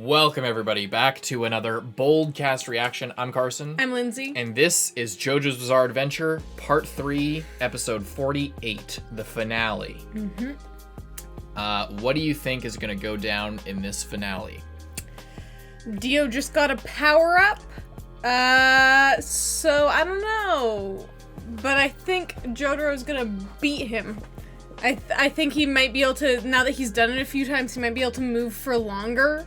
Welcome everybody back to another BOLDcast reaction. I'm Carson. I'm Lindsay. And this is Jojo's Bizarre Adventure, Part 3, Episode 48, the finale. What do you think is going to go down in this finale? Dio just got a power-up, so I don't know. But I think Jotaro's gonna beat him. I think he might be able to, now that he's done it a few times, he might be able to move for longer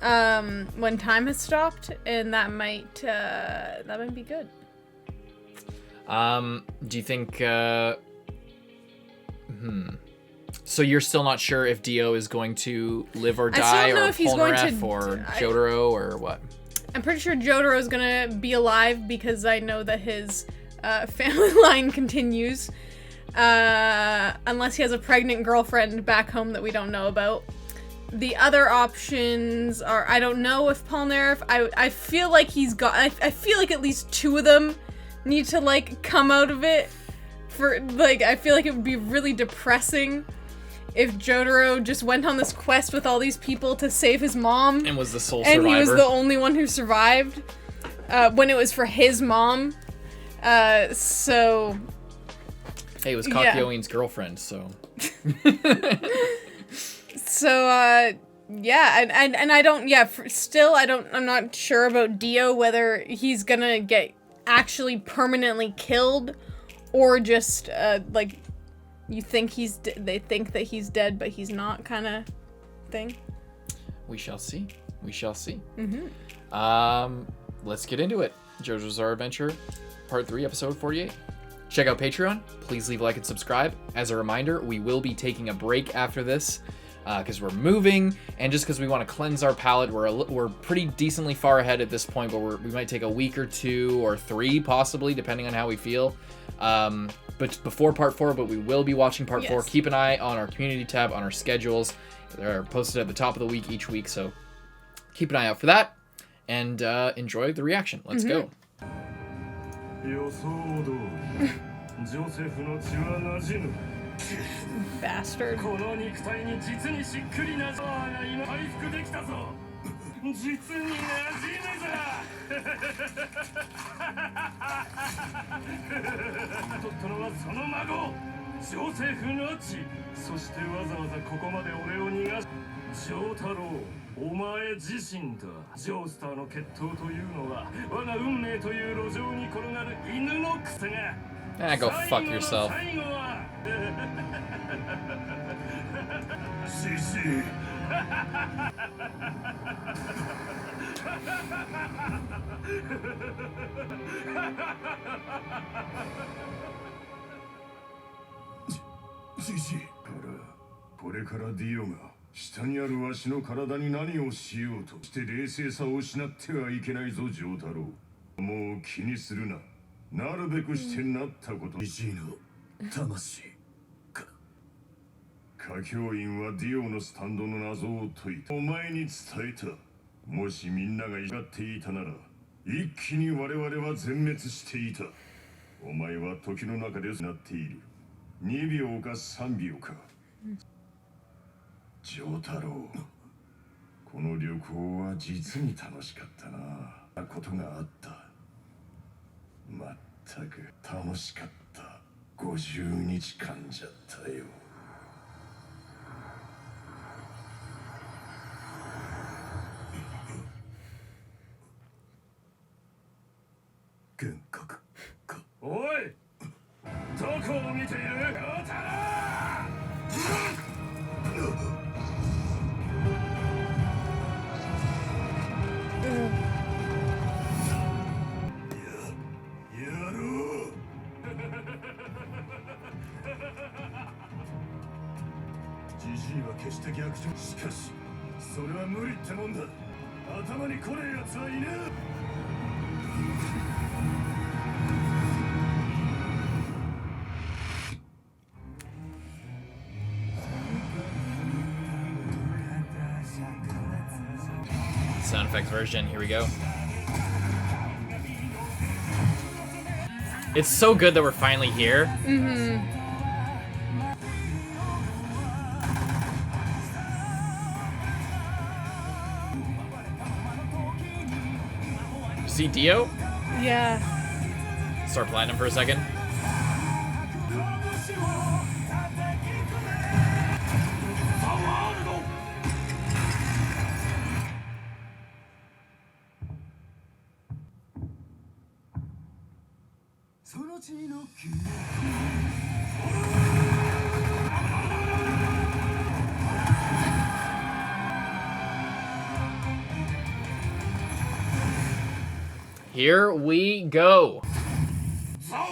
when time has stopped, and that might be good. Do you think, So you're still not sure if Dio is going to live or die, or Polnareff, or Jotaro, or what? I'm pretty sure Jotaro is gonna be alive because I know that his family line continues. Unless he has a pregnant girlfriend back home that we don't know about. The other options are, I don't know if Polnareff, I feel like he's got, I feel like at least two of them need to, like, come out of it. For, like, I feel like it would be really depressing if Jotaro just went on this quest with all these people to save his mom. And was the sole survivor. And he was the only one who survived, when it was for his mom. So... Hey, it was Kakyoin's girlfriend, so... So, yeah, and I don't, I'm not sure about Dio, whether he's gonna get actually permanently killed, or just, like, you think they think that he's dead, but he's not, kind of thing. We shall see. We shall see. Let's get into it. Jojo's Bizarre Adventure, Part 3, Episode 48. Check out Patreon. Please leave a like and subscribe. As a reminder, we will be taking a break after this because we're moving, and just because we want to cleanse our palate. We're pretty decently far ahead at this point, but we might take a week or 2 or 3 possibly, depending on how we feel. But before Part 4, but we will be watching Part 4. Keep an eye on our community tab, on our schedules. They're posted at the top of the week each week, so keep an eye out for that, and enjoy the reaction. Let's go. Bastard. Jotaro, お前自身だ。ジョースターの決闘というのは我が運命という路上に転がる犬の癖が。Go fuck yourself. CC. これからディオが下にあるわしの体に何をしようとして冷静さを失ってはいけないぞ、ジョータロウ。もう気にするな。なるべくしてなったこと。ジの魂か。kakyoinはディオのスタンドの謎を解いた。お前に伝えた。もしみんなが怒っていたなら、一気に我々は全滅していた。お前は時の中でなっている。2秒か3秒か。ジョータロウ、この旅行は実に楽しかったな。ことがあった。まったく楽しかった50日間じゃったよ。幻覚か。おい、どこを見ている？ジョータロウ！ジは決して逆上。しかしそれは無理ってもんだ。頭に来ねえやつはいねえ。Sound effects version, here we go. It's so good that we're finally here. see Dio? Yeah. Start Platinum for a second. Here we go. Oh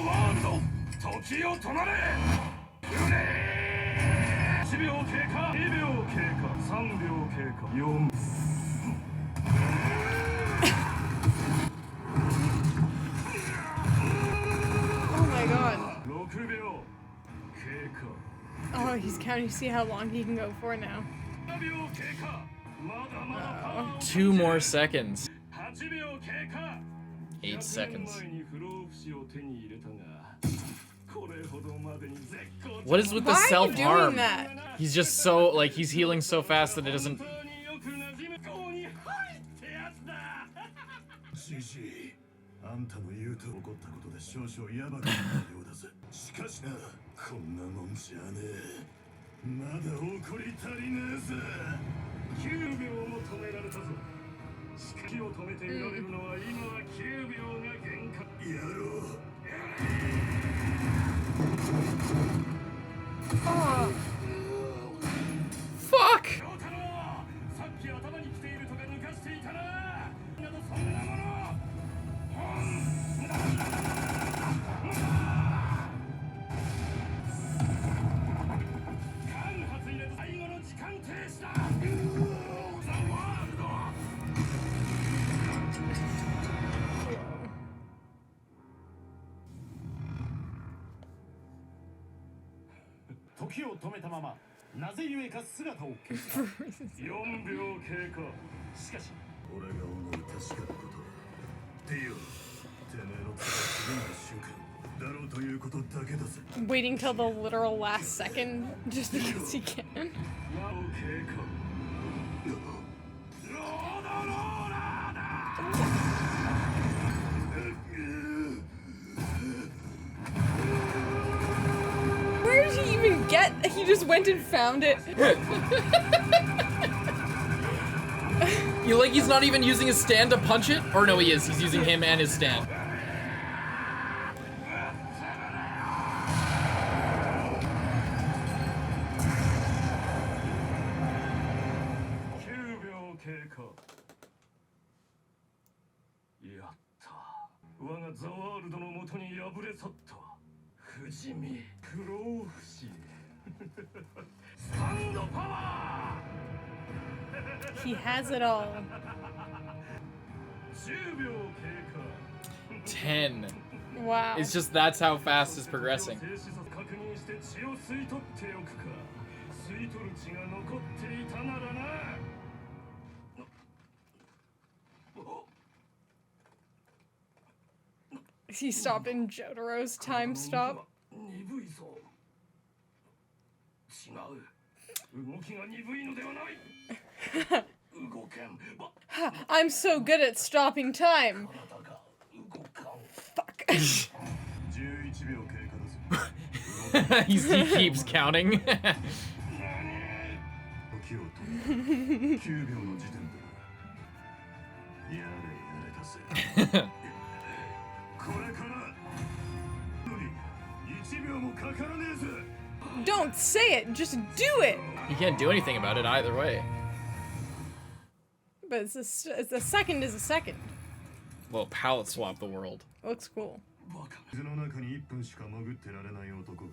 my god. Oh, he's counting. You see how long he can go for now. 2 more seconds. 8 seconds. What is with the Why are you self-harm? doing that? He's just so, like, he's healing so fast that it doesn't... Oh. Fuck! Waiting till the literal last second just because he can. Where did he even get? He just went and found it. You like he's not even using his stand to punch it? Or no, he is. He's using him and his stand. He has it all. 10. Wow. It's just that's how fast it's progressing. He stopped in Jotoro's time stop. I'm so good at stopping time. Fuck. He keeps counting. Don't say it, just do it. You can't do anything about it either way. But it's a second is a second. Well, palette swap the world. Looks cool. 水の中に1分しか潜ってられない男が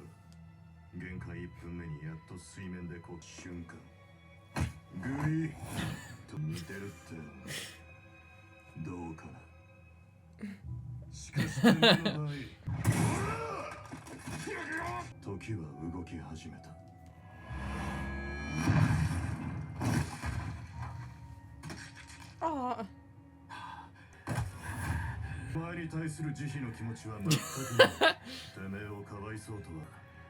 限界1分目にやっと水面でこう瞬間グリーと似てるってどうかなしかし君の場合時は動き始めた Aw. 前に対する慈悲の気持ちは全くないてめえをかわいそうとは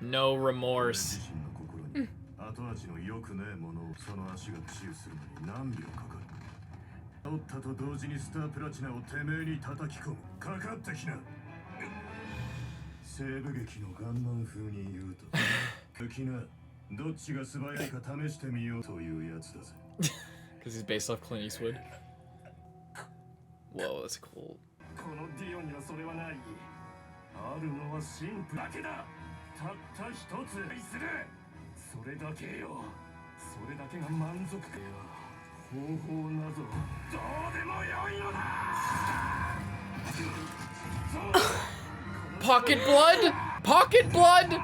No remorse. 自身の心に後味の良くねえものをその足が駆使するのに何秒かかるおったと同時にスタープラチナをてめえに叩き込む。かかってきな。西部劇のガンマン風に言うと、きな、どっちが素早いか試してみようというやつだぜ。Because he's based off Clint Eastwood. Whoa, that's cool. このディオにはそれはない。あるのはシンプルだけだ。たった一つ愛する。それだけよ。それだけが満足かよ。方法などどうでもよいのだ。Pocket blood? Pocket blood?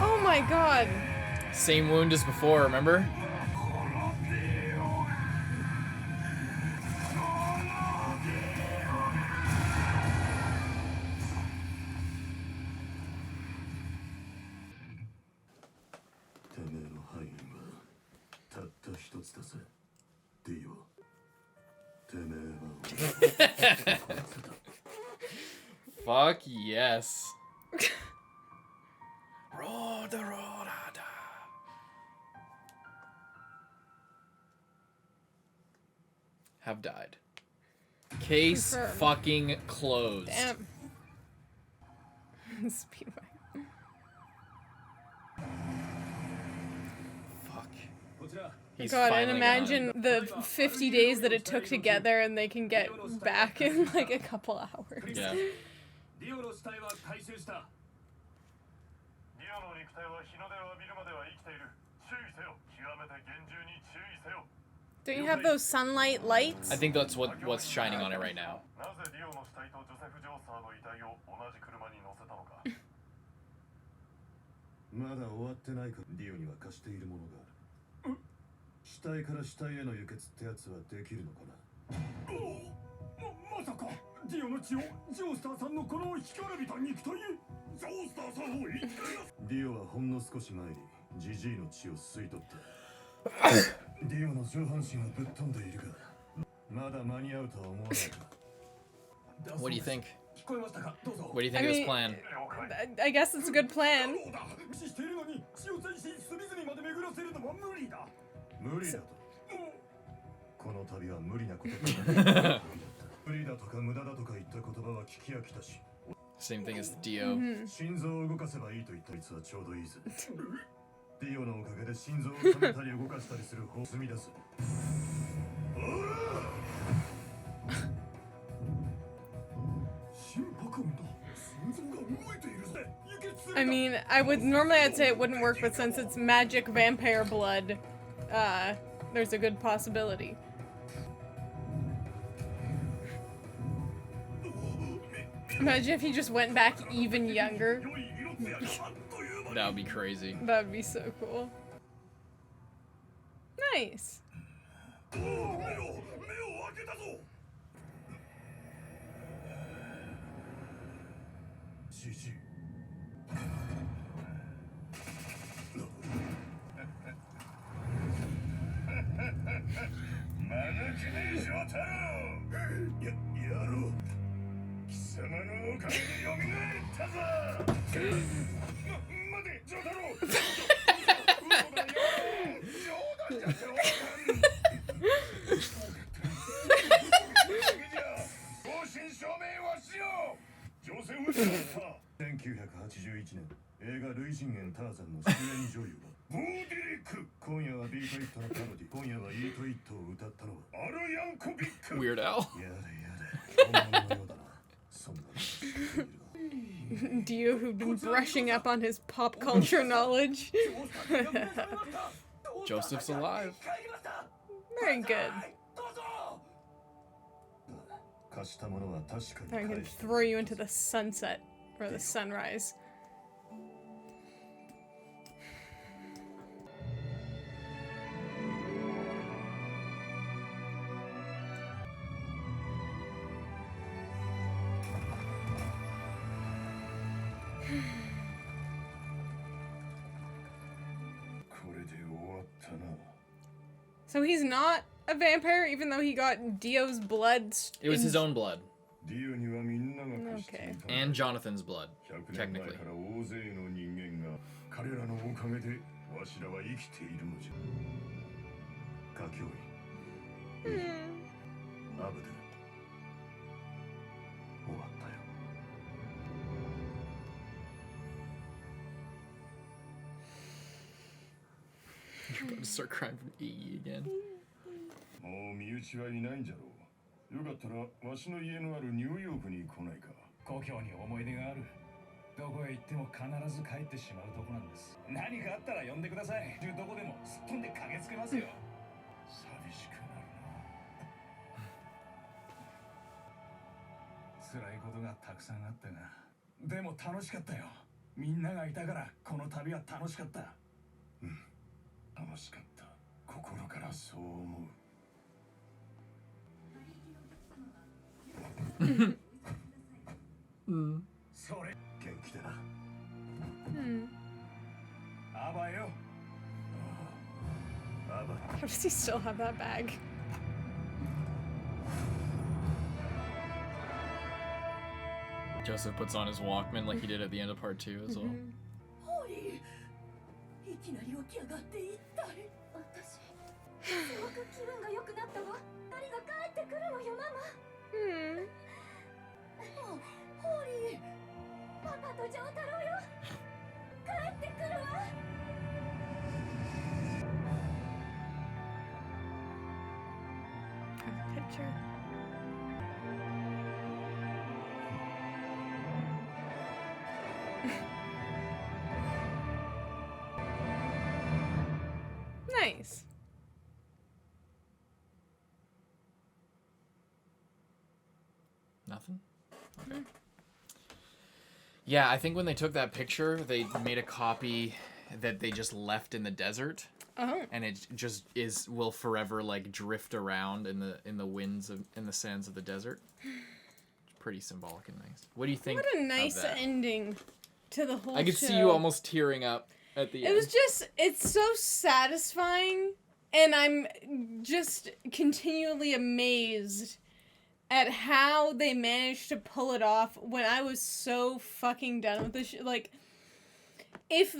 Oh my god. Same wound as before, remember? Fuck yes. Have died. Case Confirmed. fucking closed. Damn. Speedway. Fuck. He's God, and finally imagine gone. the 50 days that it took to get there and they can get back in like a couple hours. Yeah. ディオの死体は回収した。ディオの肉体は日の出を浴びるまでは生きている。注意せよ。極めて厳重に注意せよ。 Don't you have those sunlight lights? I think that's what's shining on it right now. なぜディオの死体とジョセフ・ジョースターの遺体を同じ車に乗せたのか。まだ終わってないか。ディオには貸しているものがある。死体から死体への輸血ってやつはできるのかな。まさかディオの血をジョースターさんのこの干からびた肉体へ。ジョースターさんを言ってディオはほんの少し前にジジイの血を吸い取った。ディオの上半身はぶっ飛んでいるが、まだ間に合うとは思わないか。 What do you think? 聞こえましたか。どうぞ。 What do you think I of his mean- plan? I guess it's a good plan. しているのに血を全身隅々まで巡らせるのは無理だ。無理だと。この旅は無理なことだ。無理だとか無駄だとか言った言葉は聞き飽きたし。 Same thing as Dio. 心臓を動かせばいいと言った率はちょうどいいぜ。ディオのおかげで心臓を止めたり動かしたりする方を積み出す。心拍音だ。心臓が動いているぜ。 I mean, normally I'd say it wouldn't work, but since it's magic vampire blood, there's a good possibility. Imagine if he just went back even younger. That would be crazy. That would be so cool. Nice. 目を開けたぞ。ジジイ。まぬけねえジョタロ。やろう。貴様のおかげで蘇ったぞ。待てジョタロ。嘘だよ。冗談じゃ冗談。正真正銘はしよう。ジョセフ・ジョースター。1981年、映画「類人猿ターザン」の主演女優はボーディリック。今夜はビート・イットのパロディ。今夜はイート・イットを歌ったのはアルヤンコビック。 Weird Al. やれ本物のようだな。そんなの知っているわ。 Dio, who'd been brushing up on his pop culture knowledge. Joseph's alive. Very good. 貸したものは確かに I can 返した。 throw you into the sunset or the sunrise. So he's not a vampire, even though he got Dio's blood. It was his own blood. ディオにはみんなが貸していた。 And Jonathan's blood, 100年前 technically. から大勢の人間が彼らのおかげでわしらは生きているのじゃ。kakyoin、アブデル、終わったよ。You're about to start crying from AE again. もう身内はいないんじゃろう。よかったらわしの家のあるニューヨークに来ないか。故郷に思い出がある。どこへ行っても必ず帰ってしまうとこなんです。何かあったら呼んでください。どこでもすっ飛んで駆けつけますよ。寂しくなる辛いことがたくさんあったが、でも楽しかったよ。みんながいたからこの旅は楽しかった。な。楽しかった。心からそう思う。それ元気だな。アバよ。アバ。 How does he still have that bag? Joseph puts on his Walkman like he did at the end of part 2 as well. ホーリー、いきなり起き上がっていったい。私、すごく気分が良くなったわ。二人が帰ってくるのよ、ママ。ホーリー、パパとジョータロよ。帰ってくるわ。Picture. Nice. Nothing? Okay. Yeah, I think when they took that picture, they made a copy that they just left in the desert. Oh. And it just will forever like drift around in the winds in the sands of the desert. It's pretty symbolic and nice. What do you think? What a nice of that? ending to the whole I could show. see you almost tearing up at the end. It was just, it's so satisfying, and I'm just continually amazed at how they managed to pull it off when I was so fucking done with this like, if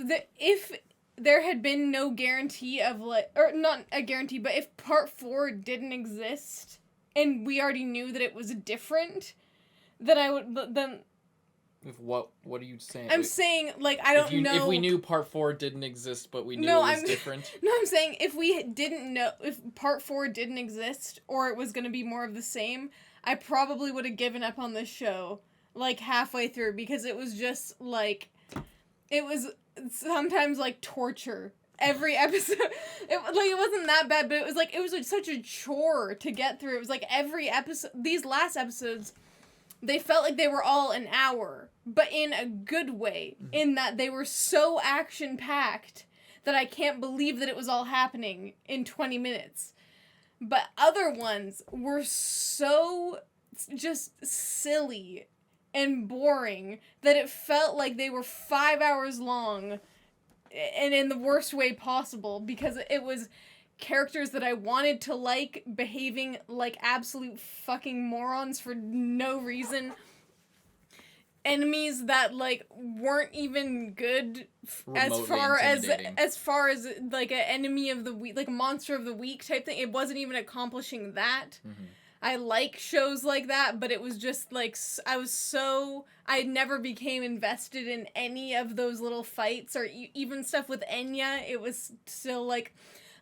there had been no guarantee of like, or not a guarantee, but if part 4 didn't exist, and we already knew that it was different, then I would, then... If what are you saying? I'm saying, like, I don't know... If we knew part 4 didn't exist, but we knew it was different... No, I'm saying, if we didn't know, if part 4 didn't exist, or it was going to be more of the same, I probably would have given up on this show, like, halfway through, because it was just, like... It was sometimes, like, torture. Every episode... It wasn't that bad, but it was, like, such a chore to get through. It was, like, every episode... These last episodes... They felt like they were all an hour, but in a good way, in that they were so action-packed that I can't believe that it was all happening in 20 minutes. But other ones were so just silly and boring that it felt like they were 5 hours long, and in the worst way possible, because it was... characters that I wanted to like behaving like absolute fucking morons for no reason. Enemies that like weren't even good as far as like an enemy of the week, like a monster of the week type thing. It wasn't even accomplishing that. Mm-hmm. I like shows like that, but it was just like I never became invested in any of those little fights or even stuff with Enya. It was still like,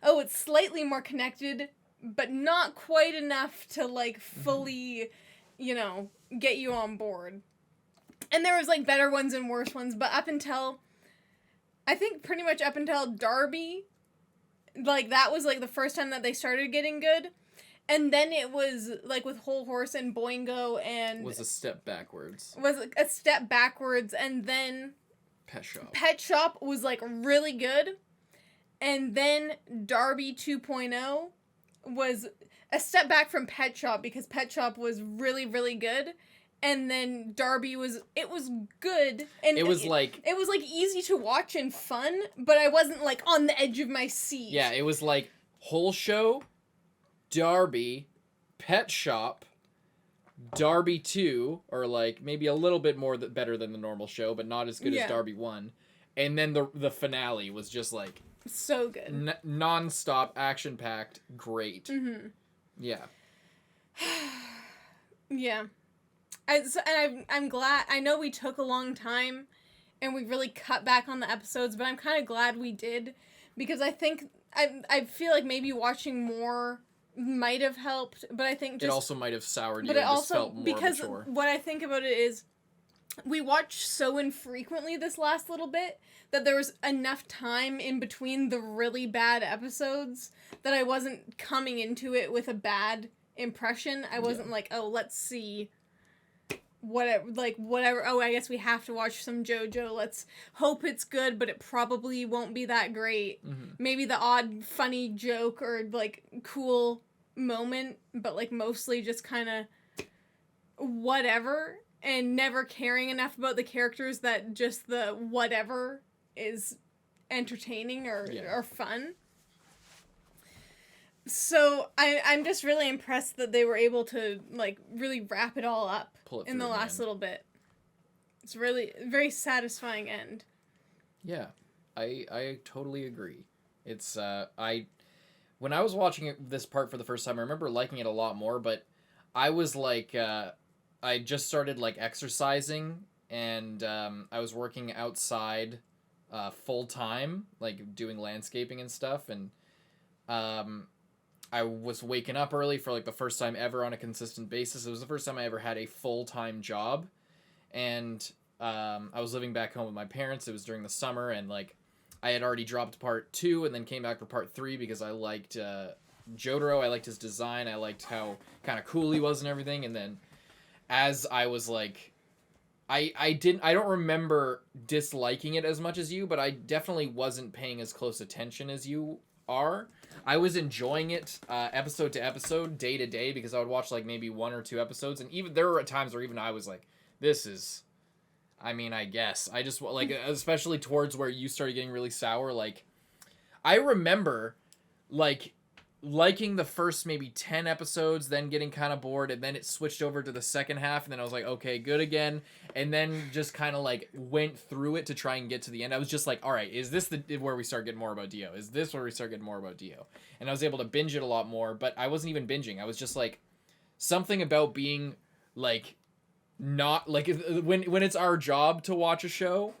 oh, it's slightly more connected, but not quite enough to, like, fully, you know, get you on board. And there was, like, better ones and worse ones, but I think pretty much up until Darby, like, that was, like, the first time that they started getting good. And then it was, like, with Whole Horse and Boingo and... Was a step backwards. And then... Pet Shop. Pet Shop was, like, really good. And then Darby 2.0 was a step back from Pet Shop because Pet Shop was really, really good. And then Darby was good. And it was like easy to watch and fun, but I wasn't like on the edge of my seat. Yeah, it was like Whole Show, Darby, Pet Shop, Darby 2, or like maybe a little bit more better than the normal show, but not as good as Darby 1. And then the finale was just like so good. Non-stop, action-packed, great. Mm-hmm. Yeah. Yeah. I'm glad. I know we took a long time and we really cut back on the episodes, but I'm kind of glad we did, because I think I feel like maybe watching more might have helped, but I think just... It also might have soured you, but and it just also, felt more because mature. What I think about it is, we watched so infrequently this last little bit that there was enough time in between the really bad episodes that I wasn't coming into it with a bad impression. I wasn't like, oh, let's see whatever. Oh, I guess we have to watch some Jojo. Let's hope it's good, but it probably won't be that great. Mm-hmm. Maybe the odd funny joke or like cool moment, but like mostly just kind of whatever, and never caring enough about the characters that just the whatever is entertaining or fun. So I'm just really impressed that they were able to like really wrap it all up in the last little bit. It's really very satisfying end. Yeah, I totally agree. It's when I was watching this part for the first time, I remember liking it a lot more, but I was like I just started like exercising, and I was working outside full time, like doing landscaping and stuff, and I was waking up early for like the first time ever on a consistent basis. It was the first time I ever had a full-time job, and I was living back home with my parents. It was during the summer, and like I had already dropped part 2 and then came back for part 3 because I liked Jotaro. I liked his design. I liked how kind of cool he was and everything. And then as I was like, I don't remember disliking it as much as you, but I definitely wasn't paying as close attention as you are. I was enjoying it episode to episode, day to day, because I would watch like maybe 1 or 2 episodes, and even there were times where even I was like, this is, I mean, I guess I just like, especially towards where you started getting really sour. Like I remember like liking the first maybe 10 episodes, then getting kind of bored, and then it switched over to the second half, and then I was like, okay, good again, and then just kind of like went through it to try and get to the end. I was just like, all right, is this where we start getting more about Dio? Is this where we start getting more about Dio? And I was able to binge it a lot more, but I wasn't even binging. I was just like, something about being like, not like when it's our job to watch a show,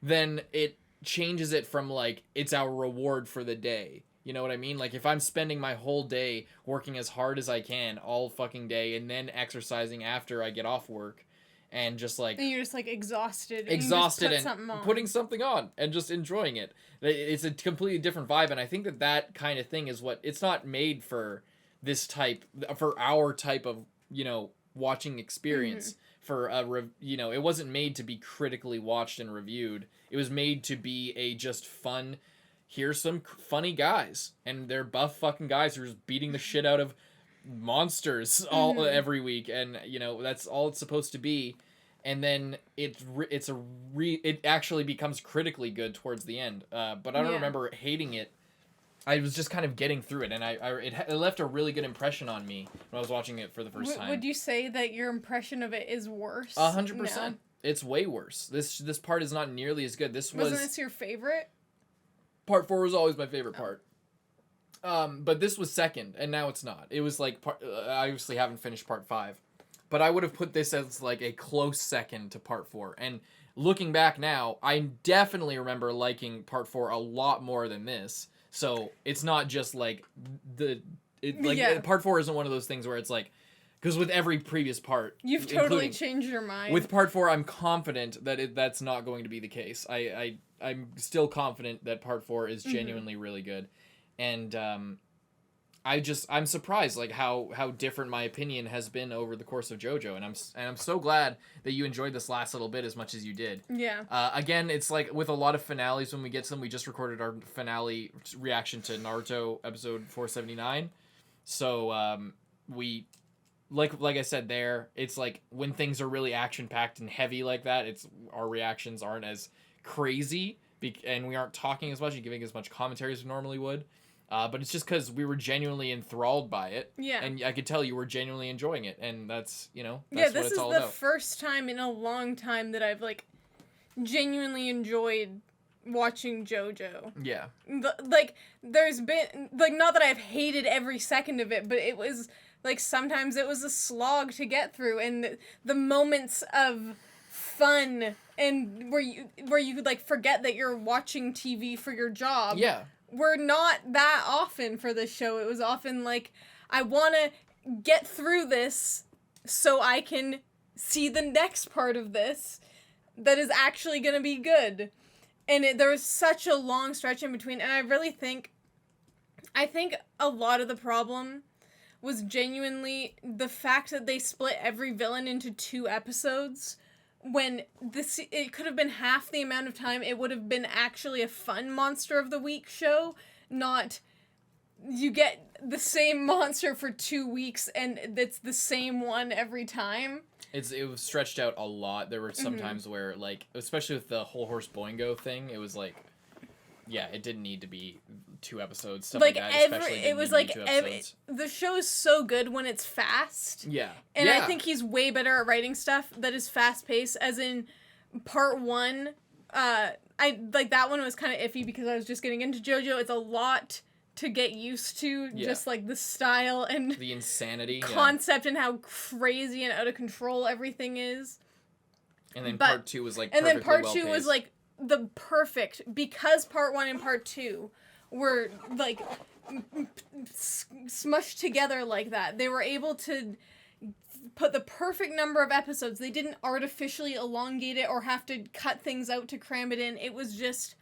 then it changes it from like, it's our reward for the day. You know what I mean? Like, if I'm spending my whole day working as hard as I can all fucking day, and then exercising after I get off work, and just like... And you're just like exhausted and putting something on and just enjoying it. It's a completely different vibe, and I think that kind of thing is what... It's not made for this type... For our type of, you know, watching experience. Mm-hmm. It wasn't made to be critically watched and reviewed. It was made to be a just fun... Here's some funny guys, and they're buff fucking guys who are just beating the shit out of monsters every week, and you know that's all it's supposed to be. And then it actually becomes critically good towards the end. But I don't remember hating it. I was just kind of getting through it, and it left a really good impression on me when I was watching it for the first time. Would you say that your impression of it is worse? 100%. It's way worse. This part is not nearly as good. Wasn't this your favorite? Part 4 was always my favorite part. But this was second, and now it's not. It was like, I obviously haven't finished part 5. But I would have put this as like a close second to part 4. And looking back now, I definitely remember liking part 4 a lot more than this. So it's not just like, part 4 isn't one of those things where it's like, because with every previous part... You've totally changed your mind. With part 4, I'm confident that that's not going to be the case. I'm still confident that part 4 is genuinely really good. And I'm surprised like how different my opinion has been over the course of Jojo, and I'm so glad that you enjoyed this last little bit as much as you did. Yeah. Again, it's like with a lot of finales when we get to them, we just recorded our finale reaction to Naruto episode 479. So we like I said there, it's like when things are really action packed and heavy like that, our reactions aren't as crazy, and we aren't talking as much and giving as much commentary as we normally would. But it's just because we were genuinely enthralled by it. Yeah. And I could tell you were genuinely enjoying it. And that's, that's Yeah, what this it's is all the about. first time in a long time that I've, like, genuinely enjoyed watching JoJo. Yeah. Like, there's been, like, not that I've hated every second of it, but it was, like, sometimes it was a slog to get through, and the moments of fun and where you like forget that you're watching TV for your job. Yeah. Were not that often for this show. It was often like, I want to get through this so I can see the next part of this that is actually going to be good. And there was such a long stretch in between. And I really think a lot of the problem was genuinely the fact that they split every villain into 2 episodes. When it could have been half the amount of time, it would have been actually a fun Monster of the Week show, not you get the same monster for 2 weeks and it's the same one every time. It was stretched out a lot. There were some times where, like, especially with the whole horse boingo thing, it was like, yeah, it didn't need to be 2 episodes. Stuff like that, especially it was like the show is so good when it's fast. Yeah. And I think he's way better at writing stuff that is fast paced, as in part 1, I like that one was kind of iffy because I was just getting into JoJo. It's a lot to get used to, just like the style and the insanity concept and how crazy and out of control everything is. And then part 2 was like, and then part 2 well was like the perfect, because part 1 and part 2 were like smushed together like that. They were able to put the perfect number of episodes. They didn't artificially elongate it or have to cut things out to cram it in. It was just,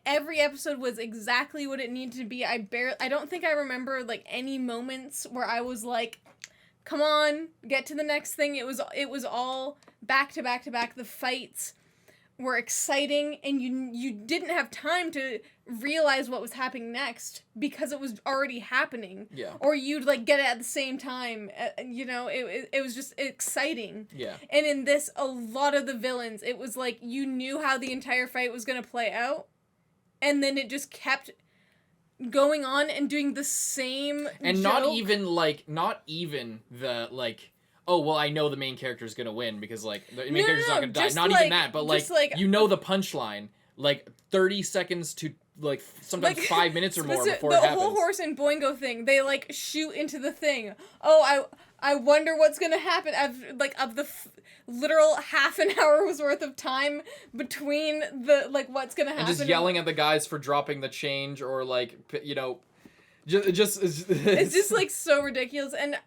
every episode was exactly what it needed to be. I don't think I remember like any moments where I was like, come on, get to the next thing. It was all back to back to back. The fights were exciting, and you didn't have time to realize what was happening next because it was already happening. Yeah. Or you'd like get it at the same time. It was just exciting. Yeah. And in this, a lot of the villains, it was like you knew how the entire fight was going to play out, and then it just kept going on and doing the same and joke. not even the like, oh, well, I know the main character is going to win because, like, the main character's not going to die. Not even that, but, like, you know the punchline, like, 30 seconds to, like, sometimes like, 5 minutes or more before it happens. The whole horse and boingo thing, they, like, shoot into the thing. Oh, I wonder what's going to happen. Of the literal half an hour's worth of time between the, like, what's going to happen. And just yelling at the guys for dropping the change or, like, you know... It's just like so ridiculous, and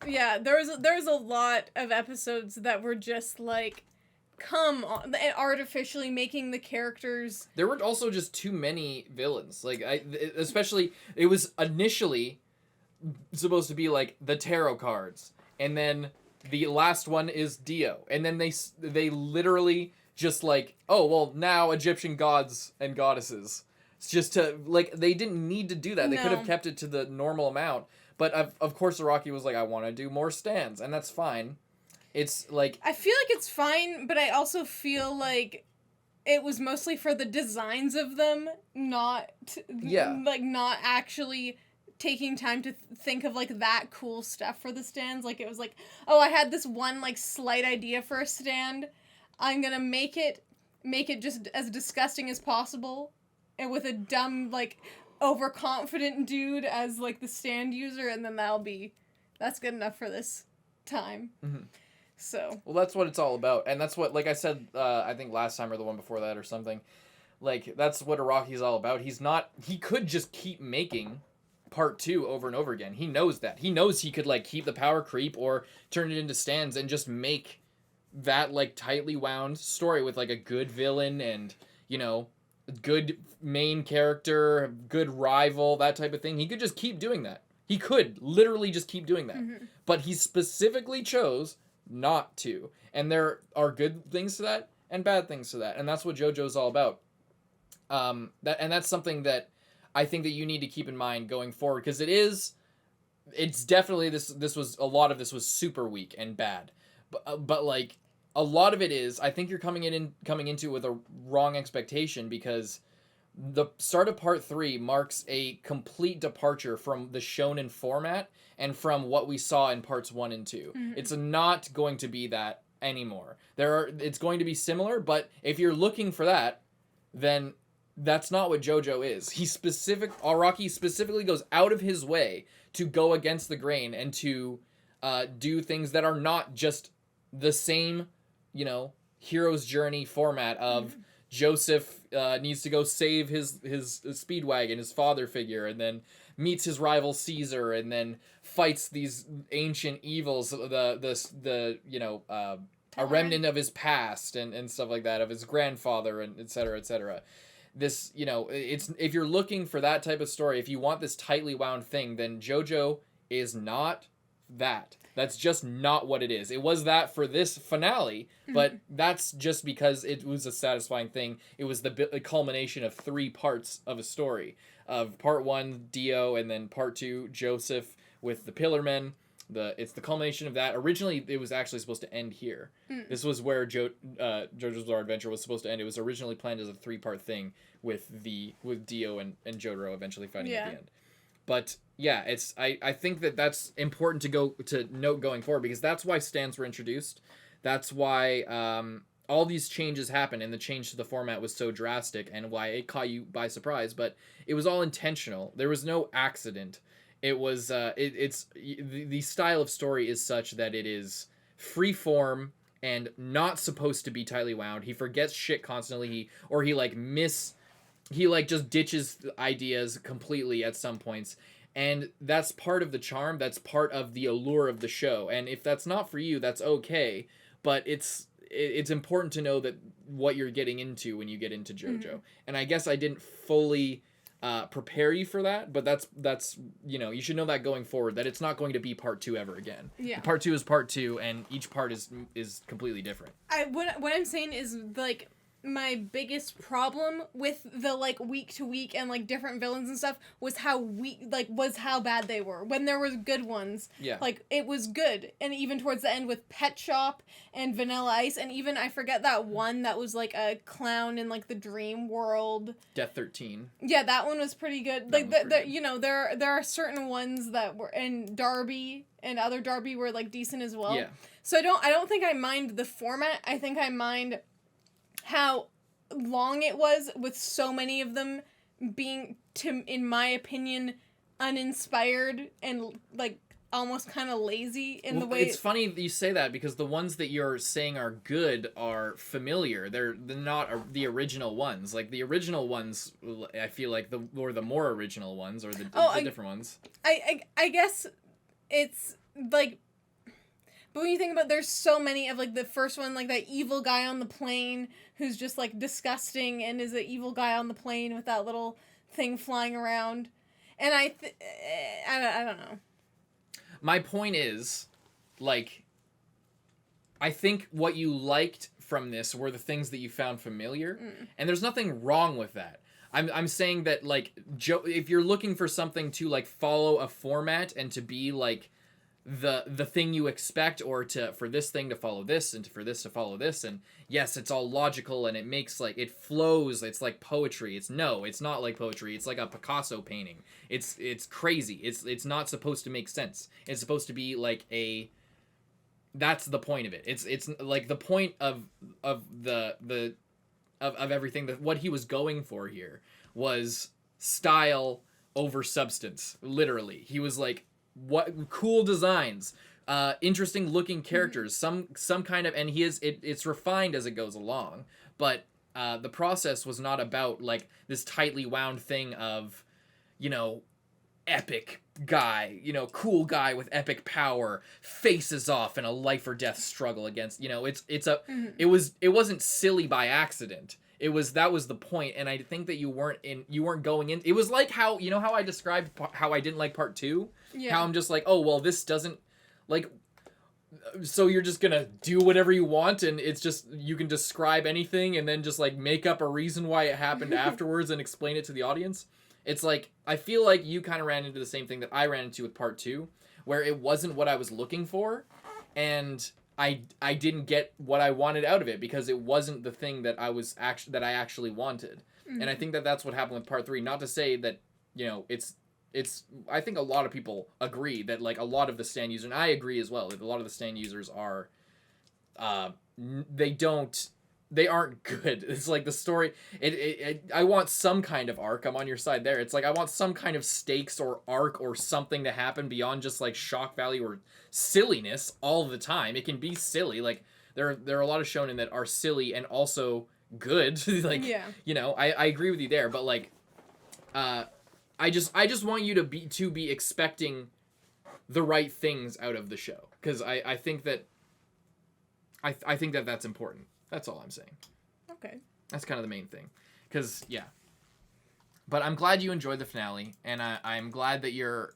yeah, there was a lot of episodes that were just like, come on, and artificially making the characters. There were also just too many villains. Like especially it was initially supposed to be like the tarot cards, and then the last one is Dio, and then they literally just like, oh well, now Egyptian gods and goddesses. It's just to, like, they didn't need to do that. They could have kept it to the normal amount. But, of course, Araki was like, I want to do more stands. And that's fine. It's, like... I feel like it's fine, but I also feel like it was mostly for the designs of them, not... Like, not actually taking time to think of, like, that cool stuff for the stands. Like, it was like, oh, I had this one, like, slight idea for a stand. I'm gonna make it just as disgusting as possible. And with a dumb, like, overconfident dude as, like, the stand user, and then that's good enough for this time. Mm-hmm. So. Well, that's what it's all about. And that's what, like I said, I think last time or the one before that or something, like, that's what Araki's all about. He could just keep making part 2 over and over again. He knows that. He knows he could, like, keep the power creep or turn it into stands and just make that, like, tightly wound story with, like, a good villain and, you know... good main character, good rival, that type of thing. He could just keep doing that. He could literally just keep doing that. Mm-hmm. But he specifically chose not to. And there are good things to that and bad things to that. And that's what JoJo's all about. That's something that I think that you need to keep in mind going forward, because it's definitely this was a lot of this was super weak and bad. But like a lot of it is, I think you're coming into it with a wrong expectation, because the start of part 3 marks a complete departure from the shonen format and from what we saw in parts 1 and 2. It's not going to be that anymore. It's going to be similar, but if you're looking for that, then that's not what JoJo is. Araki specifically goes out of his way to go against the grain and to do things that are not just the same, hero's journey format of Joseph needs to go save his Speedwagon, his father figure, and then meets his rival Caesar, and then fights these ancient evils, a remnant of his past and stuff like that, of his grandfather, and et cetera, et cetera. This, it's, if you're looking for that type of story, if you want this tightly wound thing, then JoJo is not that. That's just not what it is. It was that for this finale, but that's just because it was a satisfying thing. It was the culmination of 3 parts of a story. Of part 1, Dio, and then part 2, Joseph with the Pillarmen. It's the culmination of that. Originally, it was actually supposed to end here. This was where JoJo's Bizarre Adventure was supposed to end. It was originally planned as a 3-part thing with Dio and Jotaro eventually fighting at the end. But yeah, I think that's important to note going forward, because that's why stands were introduced. That's why all these changes happened, and the change to the format was so drastic, and why it caught you by surprise. But it was all intentional. There was no accident. It was the style of story is such that it is free form and not supposed to be tightly wound. He forgets shit constantly. He just ditches ideas completely at some points. And that's part of the charm. That's part of the allure of the show. And if that's not for you, that's okay. But it's important to know that what you're getting into when you get into JoJo. And I guess I didn't fully prepare you for that, but that's you should know that going forward, that it's not going to be part 2 ever again. Yeah. Part 2 is part 2, and each part is completely different. What I'm saying is, like, my biggest problem with the, like, week to week and, like, different villains and stuff was how bad they were. When there was good ones, like, it was good. And even towards the end with Pet Shop and Vanilla Ice, and even, I forget that one that was, like, a clown in, like, the dream world. Death 13. Yeah, that one was pretty good. Like, there are certain ones that were, and Darby and other Darby were, like, decent as well. Yeah. So I don't think I mind the format. I think I mind how long it was, with so many of them being, in my opinion, uninspired and, like, almost kind of lazy in the way... It's funny that you say that, because the ones that you're saying are good are familiar. They're not the original ones. Like, the original ones, I feel like, were the more original ones, or the different ones. I guess it's, like... But when you think about, there's so many of, like, the first one, like, that evil guy on the plane who's just, like, disgusting and is an evil guy on the plane with that little thing flying around. And I don't know. My point is, like, I think what you liked from this were the things that you found familiar, and there's nothing wrong with that. I'm saying that, like, if you're looking for something to, like, follow a format and to be, like, the thing you expect, or for this thing to follow this, and for this to follow this, and yes, it's all logical, and it makes, like, it flows, it's like poetry. It's not like poetry. It's like a Picasso painting. It's crazy. It's not supposed to make sense. It's supposed to be like that's the point of it. It's like the point of everything, that what he was going for here was style over substance. Literally, he was like, what cool designs, interesting looking characters, some kind of, and it's refined as it goes along, but the process was not about, like, this tightly wound thing of, epic guy, cool guy with epic power faces off in a life or death struggle against, it wasn't silly by accident. That was the point, and I think that you weren't going in. It was like how I described how I didn't like part 2. Yeah. How I'm just like, oh well, this doesn't, like, so you're just gonna do whatever you want, and it's just, you can describe anything and then just, like, make up a reason why it happened afterwards and explain it to the audience. It's like, I feel like you kind of ran into the same thing that I ran into with part 2, where it wasn't what I was looking for, and I didn't get what I wanted out of it, because it wasn't the thing that I actually wanted. And I think that that's what happened with part 3. Not to say that, you know, it's I think a lot of people agree that, like, a lot of the stand users, and I agree as well, that a lot of the stand users are, they aren't good. It's like the story, I want some kind of arc. I'm on your side there. It's like, I want some kind of stakes or arc or something to happen beyond just, like, shock value or silliness all the time. It can be silly. Like, there are a lot of shonen that are silly and also good. Like, you know, I agree with you there, but, like, I just want you to be expecting the right things out of the show, because I think that I think that that's important. That's all I'm saying. Okay. That's kind of the main thing, because yeah. But I'm glad you enjoyed the finale, and I'm glad that you're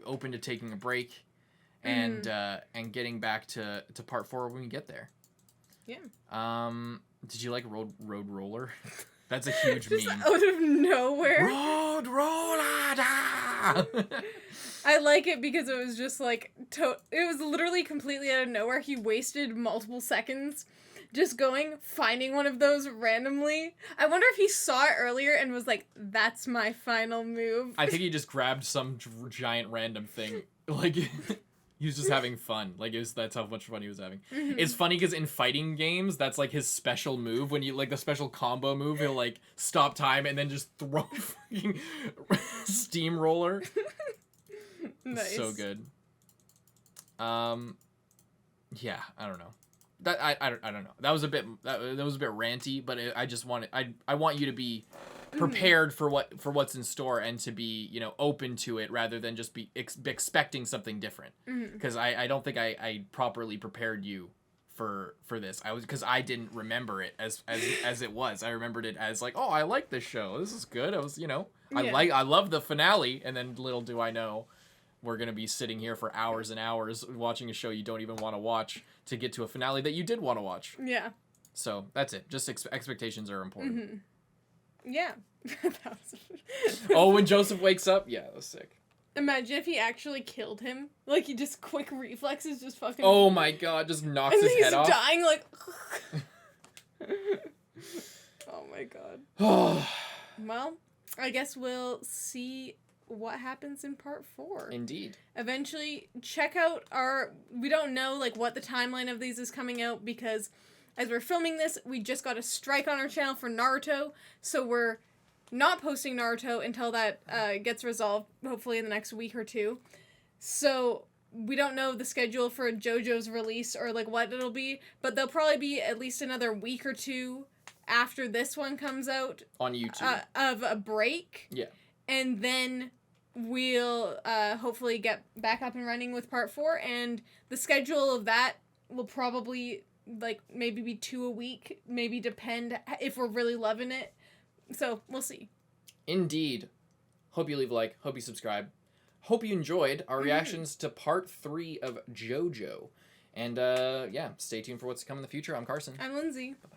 open to taking a break, and getting back to part 4 when we get there. Yeah. Did you like Road Roller? That's a huge Just meme. out of nowhere. Road Roller! Da! I like it because it was just like, it was literally completely out of nowhere. He wasted multiple seconds just finding one of those randomly. I wonder if he saw it earlier and was like, that's my final move. I think he just grabbed some giant random thing. Like, he was just having fun. Like, that's how much fun he was having. Mm-hmm. It's funny because in fighting games, that's like his special move. When you, like, the special combo move, he'll, like, stop time and then just throw fucking steamroller. Nice. So good. Yeah, I don't know. That I don't know. That was a bit ranty, but I want you to be prepared for what's in store, and to be, you know, open to it rather than just be expecting something different. Because I don't think I properly prepared you for this. Because I didn't remember it as it was. I remembered it as like, oh, I like this show. This is good. I was, you know, I love the finale, and then little do I know, we're going to be sitting here for hours and hours watching a show you don't even want to watch to get to a finale that you did want to watch. Yeah. So that's it. Just expectations are important. Yeah. Oh, when Joseph wakes up? Yeah, that was sick. Imagine if he actually killed him. Like, he just quick reflexes, just fucking... Oh my god, just knocks and his head off. And he's dying, like... Oh my god. Well, I guess we'll see what happens in part 4. Indeed. Eventually, check out we don't know, like, what the timeline of these is coming out, because as we're filming this, we just got a strike on our channel for Naruto, so we're not posting Naruto until that gets resolved, hopefully in the next week or 2. So we don't know the schedule for Jojo's release or, like, what it'll be, but there'll probably be at least another week or 2 after this one comes out on YouTube of a break. Yeah. And then we'll hopefully get back up and running with part 4, and the schedule of that will probably, like, maybe be 2 a week, maybe depend if we're really loving it. So we'll see. Indeed. Hope you leave a like, hope you subscribe, hope you enjoyed our reactions to part 3 of Jojo, and yeah, stay tuned for what's to come in the future. I'm Carson. I'm Lindsay. Bye-bye.